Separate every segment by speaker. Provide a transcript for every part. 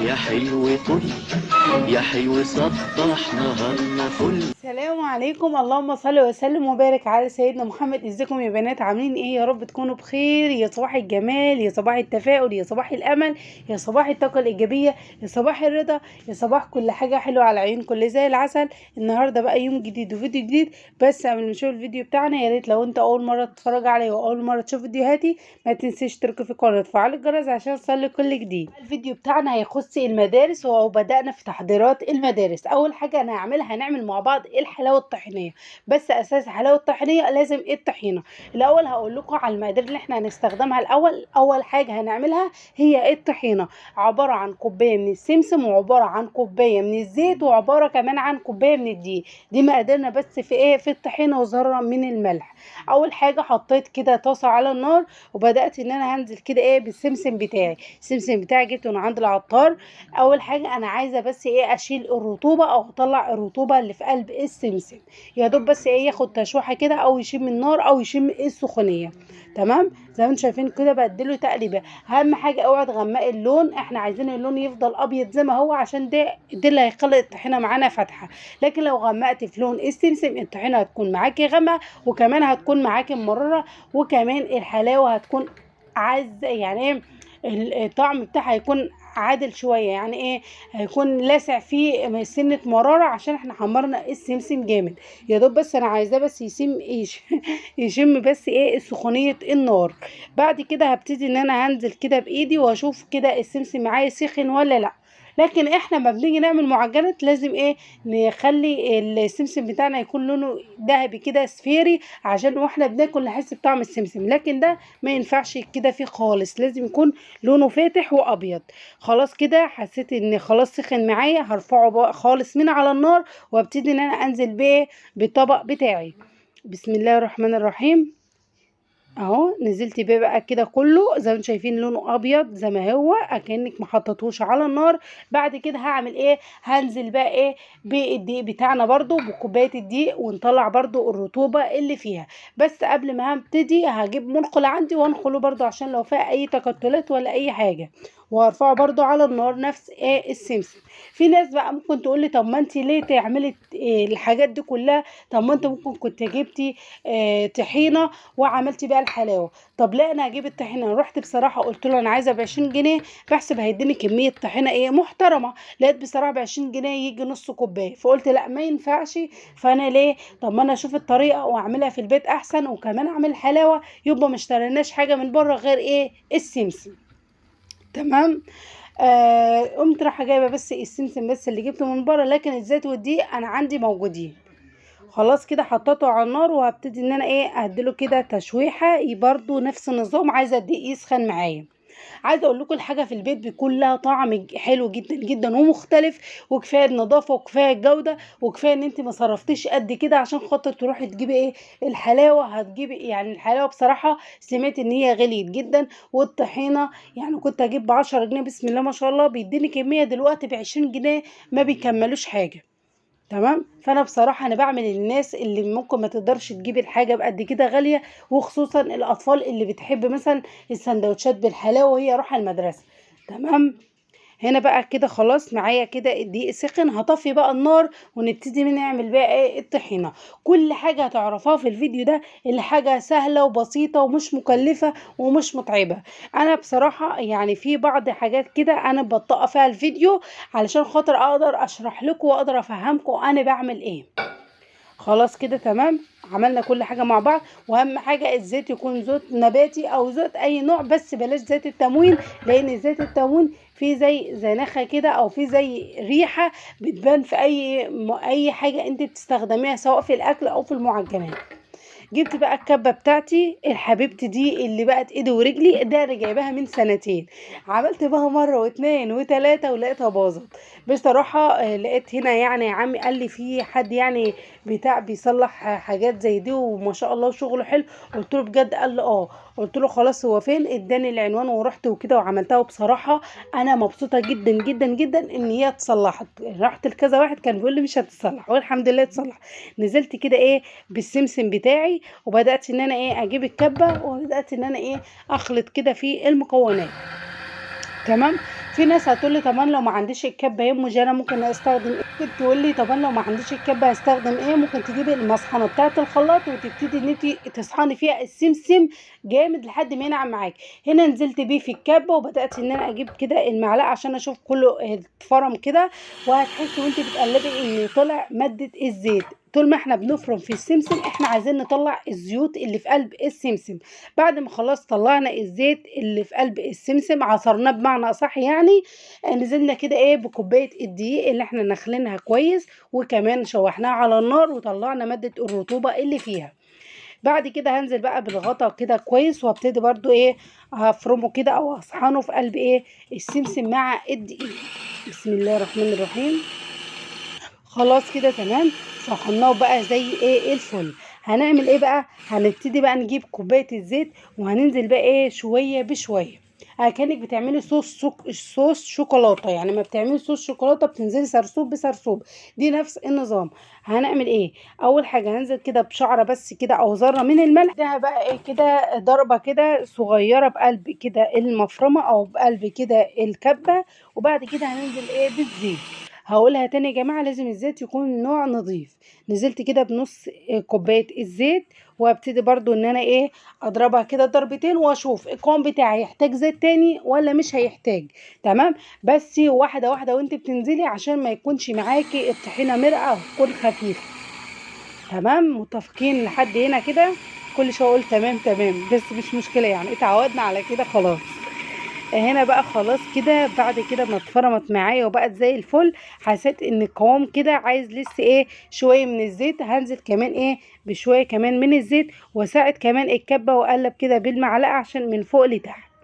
Speaker 1: يا حلو طل يا حلو صبح نهارنا فل.
Speaker 2: السلام عليكم، اللهم صل وسلم وبارك على سيدنا محمد. ازيكم يا بنات؟ عاملين ايه؟ يا رب تكونوا بخير. يا صباح الجمال، يا صباح التفاؤل، يا صباح الامل، يا صباح الطاقه الايجابيه، يا صباح الرضا، يا صباح كل حاجه حلوه على العيون كل زي العسل. النهارده بقى يوم جديد وفيديو جديد. بس قبل ما نشوف الفيديو بتاعنا، يا ريت لو انت اول مره تتفرج عليا واول مره تشوف فيديوهاتي ما تنسيش تشترك في القناه وتفعل الجرس عشان تصلي كل جديد. الفيديو بتاعنا هيخص المدارس وبدانا في تحضيرات المدارس. اول حاجه انا هنعمل مع بعض الحلاوه الطحينيه. بس اساس الحلاوه الطحينيه لازم الطحينه. الاول هقول لكم على المقادير اللي احنا هنستخدمها. اول حاجه هنعملها هي الطحينه، عباره عن كوبايه من السمسم، وعباره عن كوبايه من الزيت، وعباره كمان عن كوبايه من الدقيق. دي مقاديرنا بس في ايه؟ في الطحينه، وذره من الملح. اول حاجه حطيت كده طاسه على النار، وبدات ان انا هنزل كده ايه بالسمسم بتاعي. السمسم بتاعي جبته من عند العطار. اول حاجه انا عايزه بس ايه اشيل الرطوبه او اطلع الرطوبه اللي في قلب السمسم. يا دوب بس ايه ياخد تشويحه كده، او يشم النار او يشم السخونيه. تمام، زي ما انتم شايفين كده بديله تقليبه. اهم حاجه اوعى تغمقي اللون، احنا عايزين اللون يفضل ابيض زي ما هو، عشان ده اللي هيخلي الطحينه معانا فاتحه. لكن لو غمقتي في لون السمسم الطحينه هتكون معاكي غامقه، وكمان هتكون معاكي مرره، وكمان الحلاوه هتكون عايزه يعني ايه، الطعم بتاعها هيكون عادل شويه، يعني ايه، هيكون لاسع فيه سنه مراره عشان احنا حمرنا السمسم جامد. يا دوب بس انا عايزاه بس يشم بس ايه سخونيه النار. بعد كده هبتدي ان انا هنزل كده بايدي واشوف كده السمسم معايا سخن ولا لا. لكن احنا ما بنيجي نعمل معجنات لازم ايه نخلي السمسم بتاعنا يكون لونه ذهبي كده سفيري، عشان واحنا بناكل نحس بطعم السمسم. لكن ده ما ينفعش كده فيه خالص، لازم يكون لونه فاتح وابيض. خلاص كده حسيت ان خلاص سخن معايا، هرفعه بقى خالص من على النار، وابتدي ان انا انزل بيه بالطبق بتاعي. بسم الله الرحمن الرحيم. اهو نزلت بيه بقى كده كله، زي ما انتم شايفين لونه ابيض زي ما هو، اكنك ما حطيتهوش على النار. بعد كده هعمل ايه؟ هنزل بقى ايه بالدقيق بتاعنا برضو بكوبايه الدقيق، ونطلع برضو الرطوبه اللي فيها. بس قبل ما هبتدي هجيب منخل عندي وانخله برضو عشان لو فيها اي تكتلات ولا اي حاجه، وهرفعه برضو على النار نفس ايه السمسم. في ناس بقى ممكن تقول لي طب ما انت ليه تعملي إيه الحاجات دي كلها؟ طب ما انت ممكن كنت جبتي طحينه وعملتي بقى الحلاوه. طب لا، انا هجيب الطحينه. رحت بصراحه قلت له انا عايزه ب 20 جنيه، بحسب هيديني كميه طحينه ايه محترمه. لقيت بصراحه ب 20 جنيه يجي نص كوبايه، فقلت لا ما ينفعش. فانا ليه؟ طب ما انا اشوف الطريقه واعملها في البيت احسن، وكمان اعمل حلاوه، يبقى ما اشتريناش حاجه من بره غير ايه السمسم. تمام. قمت رايحه جايبه بس السمسم بس اللي جبته من بره، لكن الزيت والدقيق انا عندي موجودين. خلاص كده حطيته على النار، وهبتدي ان انا ايه اديله كده تشويحه برضو نفس النظام. عايزه الدقيق يسخن معايا. عايزه اقول لكم الحاجه في البيت بيكون لها طعم حلو جدا جدا ومختلف، وكفايه النظافه وكفايه الجوده وكفايه ان انت ما صرفتيش قد كده عشان خاطر تروحي تجيبي ايه الحلاوه. هتجيبي يعني الحلاوه بصراحه سمعت ان هي غليت جدا، والطحينه يعني كنت اجيب ب10 جنيه بسم الله ما شاء الله، بيديني كميه دلوقتي ب20 جنيه ما بيكملوش حاجه. تمام. فانا بصراحه انا بعمل للناس اللي ممكن ما تقدرش تجيب الحاجه بقد كده غاليه، وخصوصا الاطفال اللي بتحب مثلا السندوتشات بالحلاوه وهي رايحه المدرسه. تمام. هنا بقى كده خلاص معايا كده الدقيق سخن، هطفي بقى النار ونبتدي نعمل بقى ايه الطحينه. كل حاجه هتعرفوها في الفيديو ده، الحاجه سهله وبسيطه ومش مكلفه ومش متعبه. انا بصراحه يعني في بعض حاجات كده انا ببطئ فيها الفيديو علشان خاطر اقدر اشرح لكم واقدر افهمكم انا بعمل ايه. خلاص كده تمام. عملنا كل حاجة مع بعض، واهم حاجة الزيت يكون زيت نباتي او زيت اي نوع، بس بلاش زيت التموين، لان زيت التموين فيه زي زنخة كده او فيه زي ريحة بتبان في اي حاجة انت بتستخدميها سواء في الاكل او في المعجنات. جبت بقى الكبه بتاعتي الحبيبتي دي اللي بقت ايدي ورجلي، ده انا جايباها من سنتين. عملت بها مره واتنين وتلاته ولقيتها باظت. بصراحه لقيت هنا يعني عمي قال لي في حد يعني بتاع بيصلح حاجات زي دي وما شاء الله شغله حلو. قلت له بجد؟ قال لي اه. قلت له خلاص هو فين؟ اداني العنوان ورحت وكده وعملتها. وبصراحه انا مبسوطه جدا جدا جدا ان هي اتصلحت. رحت لكذا واحد كان بيقول لي مش هتتصلح، والحمد لله اتصلح. نزلت كده ايه بالسمسم بتاعي، وبدات ان انا ايه اجيب الكبه، وبدات ان انا ايه اخلط كده في المكونات. تمام. في ناس هتقول لي طب انا لو ما عنديش الكبه يا ام جانا ممكن استخدم ايه؟ ممكن تقول لي طب انا لو ما عنديش الكبه هستخدم ايه؟ ممكن تجيبي المصحنه بتاعه الخلاط وتبتدي ان انت تطحني فيها السمسم جامد لحد ما ينعم معاكي. هنا نزلت بيه في الكبه وبدات ان انا اجيب كده المعلقه عشان اشوف كله اتفرم كده، وهتحسي وانت بتقلبي ان طلع ماده الزيت. طول ما احنا بنفرم في السمسم احنا عايزين نطلع الزيوت اللي في قلب السمسم. بعد ما خلاص طلعنا الزيت اللي في قلب السمسم عصرناه بمعنى اصح يعني، نزلنا كده ايه بكوبايه الدقيق اللي احنا نخلينها كويس، وكمان شوحناها على النار وطلعنا ماده الرطوبه اللي فيها. بعد كده هنزل بقى بالغطا كده كويس، وابتدي برضو ايه هفرمه كده او اصحنه في قلب ايه السمسم مع الدقيق. بسم الله الرحمن الرحيم. خلاص كده تمام، صحناه بقى زي ايه الفل. هنعمل ايه بقى؟ هنبتدي بقى نجيب كوبايه الزيت وهننزل بقى ايه شويه بشويه. كانك بتعملي صوص شوكولاته، يعني ما بتعملي صوص شوكولاته بتنزلي سرسوب بسرسوب، دي نفس النظام. هنعمل ايه؟ اول حاجه هنزل كده بشعره بس كده او ذره من الملح، ده بقى ايه كده ضربه كده صغيره بقلب كده المفرمه او بقلب كده الكبه. وبعد كده هننزل ايه بالزيت. هقولها تاني يا جماعة، لازم الزيت يكون نوع نظيف. نزلت كده بنص كوباية الزيت، وابتدي برضو ان انا ايه اضربها كده ضربتين واشوف القوام بتاعي يحتاج زيت تاني ولا مش هيحتاج. تمام. بس واحدة واحدة وانت بتنزلي عشان ما يكونش معاكي الطحينة مرقة وتكون خفيفة. تمام، متفقين لحد هنا كده؟ كل شوية اقول تمام تمام، بس مش مشكلة يعني اتعودنا على كده خلاص. هنا بقى خلاص كده بعد كده ما اتفرمت معايا وبقت زي الفل، حسيت ان القوام كده عايز لسه ايه شويه من الزيت. هنزل كمان ايه بشويه كمان من الزيت، واساعد كمان الكبه واقلب كده بالمعلقه عشان من فوق لتحت.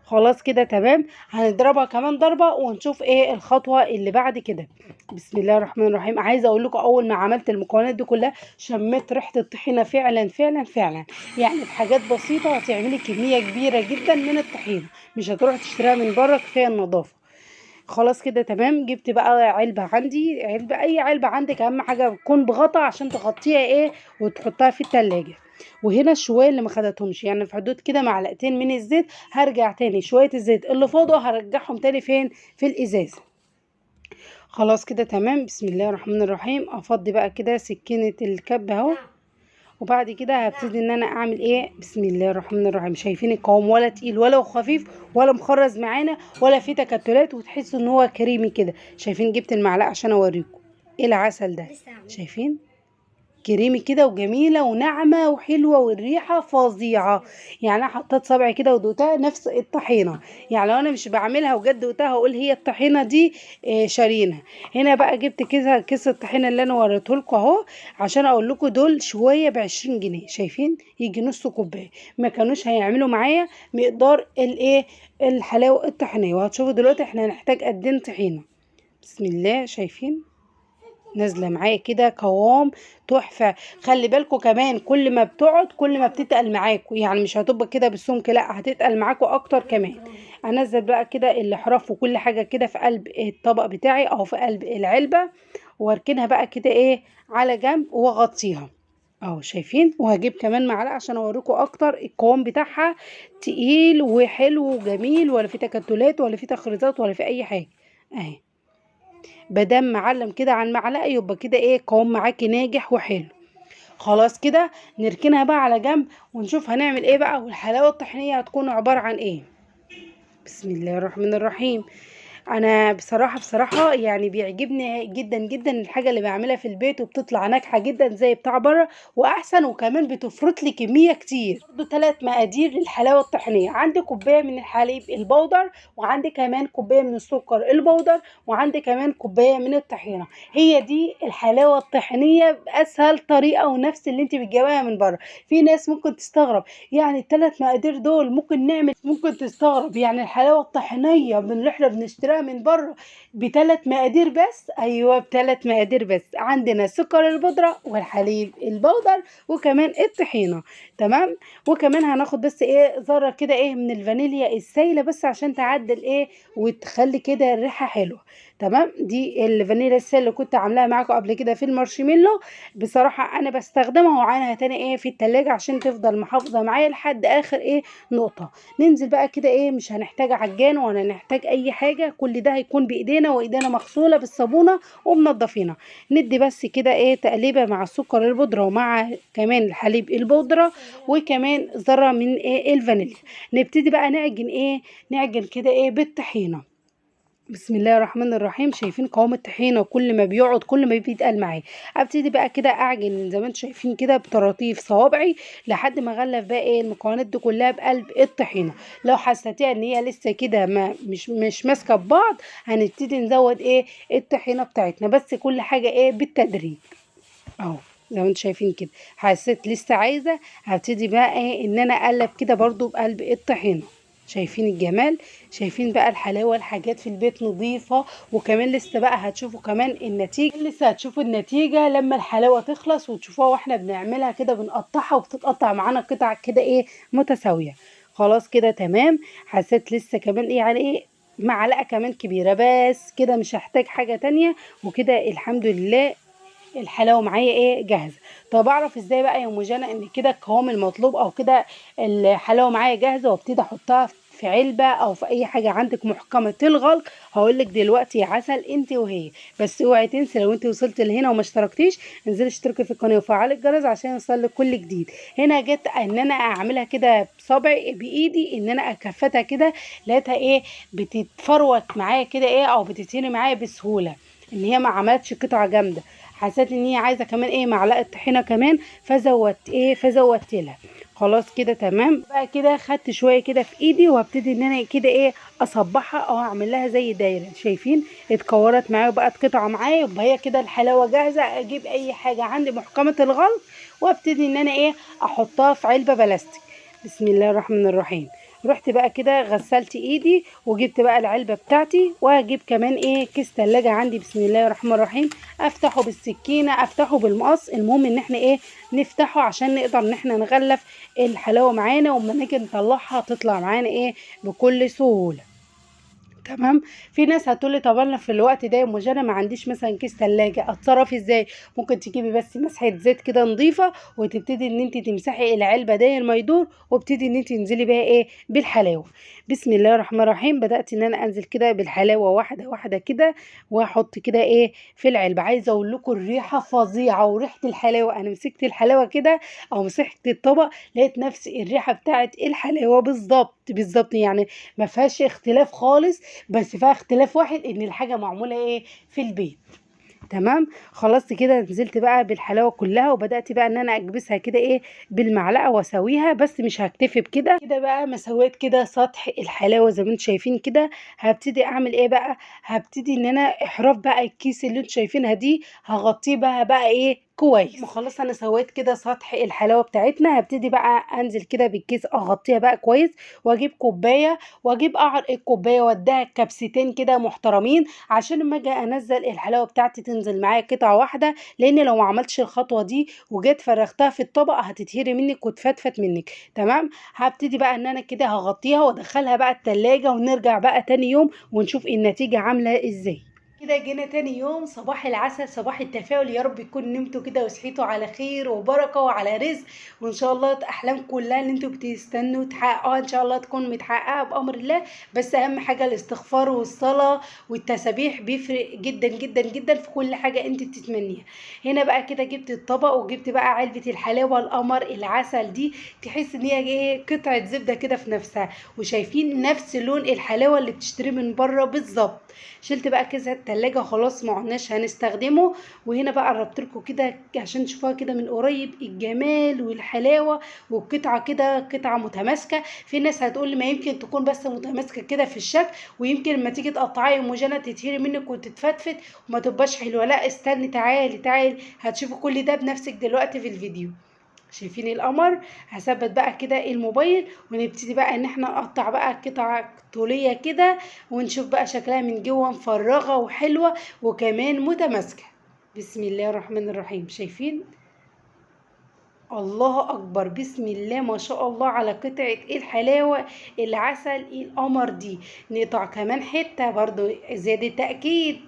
Speaker 2: خلاص كده تمام، هنضربها كمان ضربة ونشوف ايه الخطوة اللي بعد كده. بسم الله الرحمن الرحيم. عايزة اقول لكم اول ما عملت المكونات دي كلها شميت ريحة الطحينة فعلا فعلا فعلا. يعني بحاجات بسيطة هتعملي كمية كبيرة جدا من الطحينة، مش هتروح تشتريها من بره، كفاية النظافة. خلاص كده تمام، جبت بقى علبة، عندي علبة اي علبة عندك، اهم حاجة تكون بغطا عشان تغطيها ايه وتحطها في التلاجة. وهنا الشوية اللي ما خدتهمش يعني في حدود كده معلقتين من الزيت، هرجع تاني شوية الزيت اللي فاضوا هرجعهم تاني فين في الازازة. خلاص كده تمام. بسم الله الرحمن الرحيم. افضي بقى كده سكينة الكب اهو، وبعد كده هبتدي ان انا اعمل ايه. بسم الله الرحمن الرحيم. شايفين القوام ولا تقيل ولا خفيف ولا مخرز معانا ولا فيه تكتلات، وتحسوا ان هو كريمي كده. شايفين؟ جبت المعلقه عشان اوريكم ايه العسل ده. شايفين؟ كريمي كده وجميله وناعمه وحلوه والريحه فظيعه. يعني انا حطيت صبعي كده ودوقتها نفس الطحينه. يعني لو انا مش بعملها وجد دوقتها هقول هي الطحينه دي شارينها. هنا بقى جبت كده كيس الطحينه اللي انا وريته لكم اهو، عشان اقول لكم دول شويه ب20 جنيه. شايفين؟ يجي نص كوبايه، ما كانوش هيعملوا معايا مقدار الايه الحلاوه الطحينيه. وهتشوفوا دلوقتي احنا هنحتاج قد ايه طحينه. بسم الله. شايفين؟ نازله معايا كده قوام تحفه. خلي بالكم كمان كل ما بتقعد كل ما بتتقل معاكم، يعني مش هتبقى كده بالسمك، لا هتتقل معاكم اكتر كمان. انزل بقى كده الاحراف وكل حاجه كده في قلب الطبق بتاعي او في قلب العلبه، واركنها بقى كده ايه على جنب واغطيها اهو. شايفين؟ وهجيب كمان معلقه عشان اوريكم اكتر القوام بتاعها تقيل وحلو وجميل، ولا في تكتلات ولا في تخريطات ولا في اي حاجه اهي. بدام معلم كده عن معلقه يبقى كده ايه قوام معاكي ناجح وحلو. خلاص كده نركنها بقى على جنب ونشوف هنعمل ايه بقى، والحلاوه الطحينيه هتكون عباره عن ايه. بسم الله الرحمن الرحيم. انا بصراحه يعني بيعجبني جدا جدا الحاجه اللي بعملها في البيت وبتطلع ناجحه جدا زي بتاع بره واحسن، وكمان بتفرط لي كميه كتير. برضو 3 مقادير للحلاوه الطحينيه. عندي كوبايه من الحليب البودر، وعندي كمان كوبايه من السكر البودر، وعندي كمان كوبايه من الطحينه. هي دي الحلاوه الطحينيه باسهل طريقه ونفس اللي انت بتجيبها من بره. في ناس ممكن تستغرب يعني ال3 مقادير دول ممكن نعمل، ممكن تستغرب يعني الحلاوه الطحينيه من اللي احنا بنشتريها بتشتريها من بره ب3 مقادير بس، ايوه ب3 مقادير بس. عندنا السكر البودره والحليب البودر وكمان الطحينه. تمام. وكمان هناخد بس ايه ذره كده ايه من الفانيليا السايله بس عشان تعدل ايه وتخلي كده الريحه حلوه. تمام. دي الفانيليا السايله اللي كنت عاملاها معاكم قبل كده في المارشميلو. بصراحه انا بستخدمها وعينها تاني ايه في التلاجة عشان تفضل محافظه معايا لحد اخر ايه نقطه. ننزل بقى كده ايه، مش هنحتاج عجان ولا نحتاج اي حاجه، كل ده هيكون بايدينا وايدينا مغسوله بالصابونه ومنضفينها. ندي بس كده ايه تقليبه مع السكر البودره ومع كمان الحليب البودره وكمان ذره من ايه الفانيليا. نبتدي بقى نعجن ايه، نعجن كده ايه بالطحينه. بسم الله الرحمن الرحيم. شايفين قوام الطحينه كل ما بيقعد كل ما بيتقل معايا. ابتدي بقى كده اعجن زي ما انتم شايفين كده بطراطيف صوابعي لحد ما اغلف بقى ايه المكونات دي كلها بقلب الطحينه. لو حسيتيها ان هي لسه كده ما مش ماسكه ببعض، هنبتدي نزود ايه الطحينه بتاعتنا، بس كل حاجه ايه بالتدريج اهو. زي ما انتم شايفين كده حسيت لسه عايزه، هبتدي بقى ايه ان انا اقلب كده برضو بقلب الطحينه. شايفين الجمال، شايفين بقى الحلاوه، الحاجات في البيت نظيفه. وكمان لسه بقى هتشوفوا كمان النتيجه، لسه هتشوفوا النتيجه لما الحلاوه تخلص وتشوفوها واحنا بنعملها كده بنقطعها وبتتقطع معانا قطع كده ايه متساويه. خلاص كده تمام. حسيت لسه كمان ايه على ايه معلقه كمان كبيره بس كده، مش هحتاج حاجه تانية. وكده الحمد لله الحلاوه معايا ايه جاهزه. طب اعرف ازاي بقى يا ام جنى ان كده القوام المطلوب او كده الحلاوه معايا جاهزه وابتدي احطها في علبه او في اي حاجه عندك محكمه الغلق؟ هقول لك دلوقتي يا عسل انت وهي. بس اوعي تنسي لو انت وصلت لهنا وما اشتركتيش انزلي اشتركي في القناه وفعلي الجرس عشان يوصلك كل جديد. هنا جت ان انا اعملها كده بصبعي بايدي، ان انا اكفتها كده لقيتها ايه بتتفروت معايا كده ايه او بتتهري معايا بسهوله، ان هي ما عملتش قطعه جامده. حسيت ان هي عايزه كمان ايه معلقه طحينه كمان فزودت لها. خلاص كده تمام. بقى كده خدت شويه كده في ايدي وهبتدي ان انا كده ايه اصبحها او اعمل لها زي دايره. شايفين اتكورت معايا وبقت قطعه معايا، يبقى هي كده الحلاوه جاهزه. اجيب اي حاجه عندي محكمه الغلق وابتدي ان انا ايه احطها في علبه بلاستيك. بسم الله الرحمن الرحيم. رحت بقى كده غسلت ايدي وجبت بقى العلبه بتاعتي، وهجيب كمان ايه كيس تلاجة عندي. بسم الله الرحمن الرحيم. افتحه بالسكينه افتحه بالمقص، المهم ان احنا ايه نفتحه عشان نقدر ان احنا نغلف الحلاوه معانا وما نيجي نطلعها تطلع معانا ايه بكل سهوله. تمام. في ناس هتقولي طب انا في الوقت ده يا ام جنى ما عنديش مثلا كيس تلاجة، اتصرف ازاي؟ ممكن تجيبي بس مسحه زيت كده نظيفه وتبتدي ان انت تمسحي العلبه داير ما يدور، وابتدي ان انت تنزلي بيها ايه بالحلاوه. بسم الله الرحمن الرحيم. بدات ان انا انزل كده بالحلاوه واحده واحده كده واحط كده ايه في العلبه. عايزه اقول لكم الريحه فظيعه، وريحه الحلاوه انا مسكت الحلاوه كده او مسكت الطبق لقيت نفس الريحه بتاعت الحلاوه بالظبط بالظبط، يعني ما فيهاش اختلاف خالص. بس فيها اختلاف واحد ان الحاجه معموله ايه في البيت. تمام. خلصت كده نزلت بقى بالحلاوه كلها وبدات بقى ان انا اكبسها كده ايه بالمعلقه واسويها، بس مش هكتفي بكده. كده بقى ما سويت كده سطح الحلاوه زي ما انتم شايفين كده، هبتدي اعمل ايه بقى، هبتدي ان انا احراف بقى الكيس اللي انتم شايفينها دي هغطيه بقى ايه كويس. خلاص انا سويت كده سطح الحلاوه بتاعتنا، هبتدي بقى انزل كده بالكيس اغطيها بقى كويس، واجيب كوبايه واجيب قعر الكوبايه واديها كبستين كده محترمين عشان لما اجي انزل الحلاوه بتاعتي تنزل معايا قطعه واحده. لان لو ما عملتش الخطوه دي وجيت فرختها في الطبق هتتهري منك وتفتفت منك. تمام. هبتدي بقى ان انا كده هغطيها وادخلها بقى التلاجة ونرجع بقى تاني يوم ونشوف النتيجه عامله ازاي. كده جينا تاني يوم، صباح العسل صباح التفاؤل. يا رب يكون نمتوا كده وصحيتوا على خير وبركه وعلى رزق، وان شاء الله احلام كلها اللي انتوا بتستنوا تحققوها ان شاء الله تكون متحققه بامر الله. بس اهم حاجه الاستغفار والصلاه والتسابيح بيفرق جدا جدا جدا في كل حاجه انت بتتمنيها. هنا بقى كده جبت الطبق وجبت بقى علبه الحلاوه القمر العسل دي، تحس ان هي ايه قطعه زبده كده في نفسها. وشايفين نفس لون الحلاوه اللي بتشتري من بره بالظبط. شلت بقى كيس التلاجة خلاص ما عدناش هنستخدمه. وهنا بقى قربت لكم كده عشان تشوفوها كده من قريب الجمال والحلاوه، والقطعه كده قطعه متماسكه. في ناس هتقول ما يمكن تكون بس متماسكه كده في الشكل، ويمكن لما تيجي تقطعيها يا ام جنى تتهري منك وتتفتفت وما تبقاش حلوه. لا استني، تعالي هتشوفوا كل ده بنفسك دلوقتي في الفيديو. شايفين القمر؟ هثبت بقى كده الموبايل ونبتدي بقى ان احنا نقطع بقى قطع طولية كده، ونشوف بقى شكلها من جوه مفرغة وحلوة وكمان متماسكة. بسم الله الرحمن الرحيم. شايفين؟ الله اكبر، بسم الله ما شاء الله على قطعة ايه الحلاوة، العسل، ايه القمر دي. نقطع كمان حتة برضو زيادة تأكيد.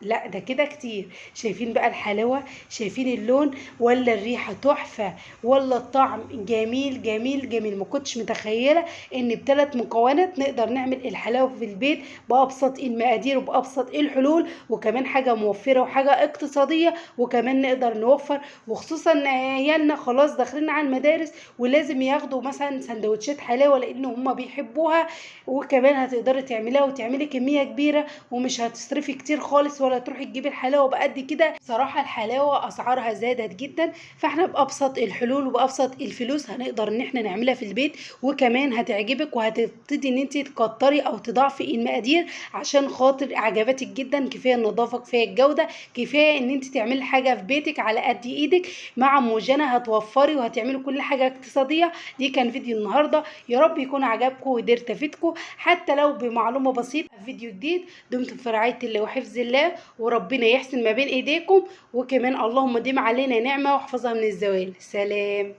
Speaker 2: لا ده كده كتير. شايفين بقى الحلاوة؟ شايفين اللون ولا الريحة تحفة ولا الطعم جميل جميل جميل. ما كنتش متخيلة ان بثلاث مكونات نقدر نعمل الحلاوة في البيت بأبسط المقادير وبأبسط الحلول، وكمان حاجة موفرة وحاجة اقتصادية، وكمان نقدر نوفر. وخصوصا ان عيالنا خلاص داخلين على المدارس ولازم ياخدوا مثلا سندوتشات حلاوة لان هم بيحبوها، وكمان هتقدري تعمليها وتعملي كمية كبيرة ومش هتصرفي كتير خالص ولا تروحي تجيبي الحلاوه بقد كده. بصراحه الحلاوه اسعارها زادت جدا، فاحنا بابسط الحلول وبابسط الفلوس هنقدر ان احنا نعملها في البيت، وكمان هتعجبك وهتبتدي ان انت تكتري او تضاعفي المقادير عشان خاطر عجبتك جدا. كفايه النظافه، كفايه الجوده، كفايه ان انت تعملي حاجه في بيتك على قد ايدك. مع موجنه هتوفري وهتعملي كل حاجه اقتصاديه. دي كان فيديو النهارده، يا رب يكون عجبكم وقدرت افيدكم حتى لو بمعلومه بسيطه. فيديو جديد، دمتم في رعايه الله وحفظ الله، وربنا يحسن ما بين ايديكم، وكمان اللهم ديم علينا نعمة واحفظها من الزوال. سلام.